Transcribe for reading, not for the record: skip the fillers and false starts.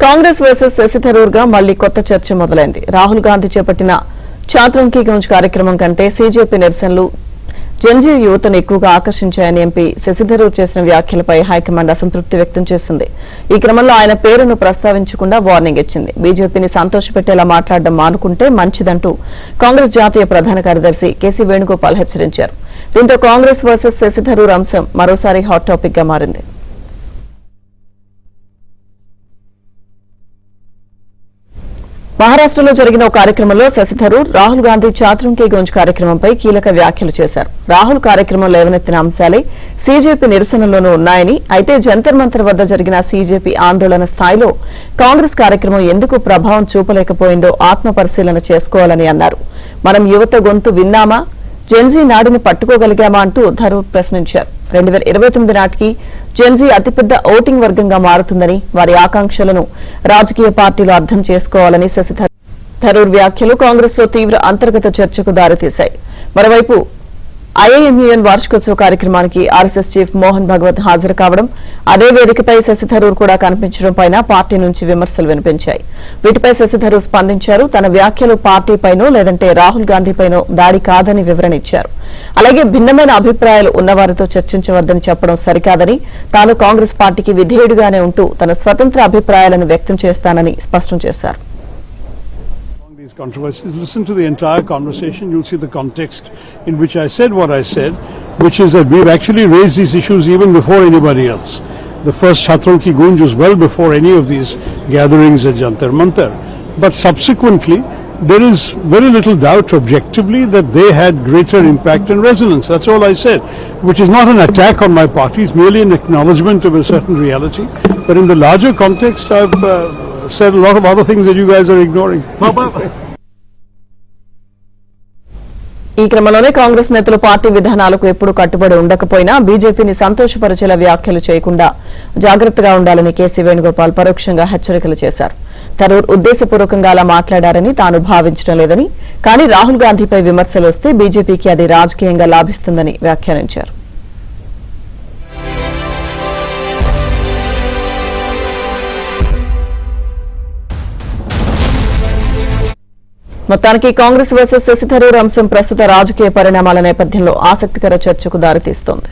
Congress versus Shashi Tharoor గా మళ్లీ కొత్త చర్చ మొదలైంది. రాహుల్ గాంధీ చేపట్టిన చాత్రంకి గంజ్ కార్యక్రమం కంటే సీజేపీ నిరసనలు జంజీ యువతను ఎక్కువగా ఆకర్షించాయని ఎంపీ శశి థరూర్ చేసిన వ్యాఖ్యలపై హైకమాండ్ అసంతృప్తి వ్యక్తం చేసింది. ఈ క్రమంలో ఆయన పేరును ప్రస్తావించకుండా వార్నింగ్ ఇచ్చింది. బీజేపీని సంతోషపెట్టేలా మాట్లాడడం మానుకుంటే మంచిదంటూ కాంగ్రెస్ జాతీయ ప్రధాన కార్యదర్శి కేసీ వేణుగోపాల్ హెచ్చరించారు. దీంతో కాంగ్రెస్ వర్సెస్ శశి థరూర్ అంశం మరోసారి హాట్ టాపిక్ గా మారింది. మహారాష్ట్రలో జరిగిన ఓ కార్యక్రమంలో శశి థరూర్ రాహుల్ గాంధీ చాత్రంకి గంజ్ కార్యక్రమంపై కీలక వ్యాఖ్యలు చేశారు. రాహుల్ కార్యక్రమం లేవనెత్తిన అంశాలే సీజేపీ నిరసనలోనూ ఉన్నాయని, అయితే జంతర్ మంతర్ వద్ద జరిగిన సీజేపీ ఆందోళన స్థాయిలో కాంగ్రెస్ కార్యక్రమం ఎందుకు ప్రభావం చూపలేకపోయిందో ఆత్మ పరిశీలన చేసుకోవాలని అన్నారు. మనం యువత గొంతు విన్నామా, జెన్జీ నాడిని పట్టుకోగలిగామా అంటూ థరూర్ ప్రశ్నించారు. 2029 నాటికి జెన్జీ అతిపెద్ద ఓటింగ్ వర్గంగా మారుతుందని, వారి ఆకాంక్షలను రాజకీయ పార్టీలు అర్థం చేసుకోవాలని శశి థరూర్ వ్యాఖ్యలు కాంగ్రెస్ లో తీవ్ర అంతర్గత చర్చకు దారితీశాయి. మరోవైపు ఐఐఎంయుఎన్ వార్షికోత్సవ కార్యక్రమానికి ఆర్ఎస్ఎస్ చీఫ్ మోహన్ భగవత్ హాజరు కావడం, అదే వేదికపై శశి థరూర్ కూడా కనిపించడంపై పార్టీ నుంచి విమర్శలు వినిపించాయి. వీటిపై శశి థరూర్ స్పందించారు. తన వ్యాఖ్యలు పార్టీపైనో లేదంటే రాహుల్ గాంధీపైనో దాడి కాదని వివరణ ఇచ్చారు. అలాగే భిన్నమైన అభిప్రాయాలు ఉన్నవారితో చర్చించవద్దని చెప్పడం సరికాదని, తాను కాంగ్రెస్ పార్టీకి విధేయుడిగానే ఉంటూ తన స్వతంత్ర అభిప్రాయాలను వ్యక్తం చేస్తానని స్పష్టం చేశారు. These controversies, listen to the entire conversation, you'll see the context in which I said what I said, which is that we've actually raised these issues even before anybody else. The first Chatron Ki Gunj was well before any of these gatherings at Jantar Mantar. But subsequently, there is very little doubt objectively that they had greater impact and resonance. That's all I said, which is not an attack on my party, it's merely an acknowledgement of a certain reality. But in the larger context, I've said a lot of other things that you guys are ignoring. ఈ క్రమంలోనే కాంగ్రెస్ నేతలు party విధానాలకు ఎప్పుడు కట్టుబడి ఉండకపోయినా బీజేపీని సంతోషపరిచేలా వ్యాఖ్యలు చేయకుండా జాగ్రత్తగా ఉండాలని కేసీ వేణుగోపాల్ పరోక్షంగా హెచ్చరికలు చేశారు. థరూర్ ఉద్దేశపూర్వకంగా అలా మాట్లాడారని తాను భావించడం లేదని, కానీ రాహుల్ గాంధీపై విమర్శలు వస్తే బీజేపీకి అది రాజకీయంగా లాభిస్తుందని వ్యాఖ్యానించారు. మొత్తానికి కాంగ్రెస్ వర్సెస్ శశి థరూర్ అంశం ప్రస్తుత రాజకీయ పరిణామాల నేపథ్యంలో ఆసక్తికర చర్చకు దారితీస్తోంది.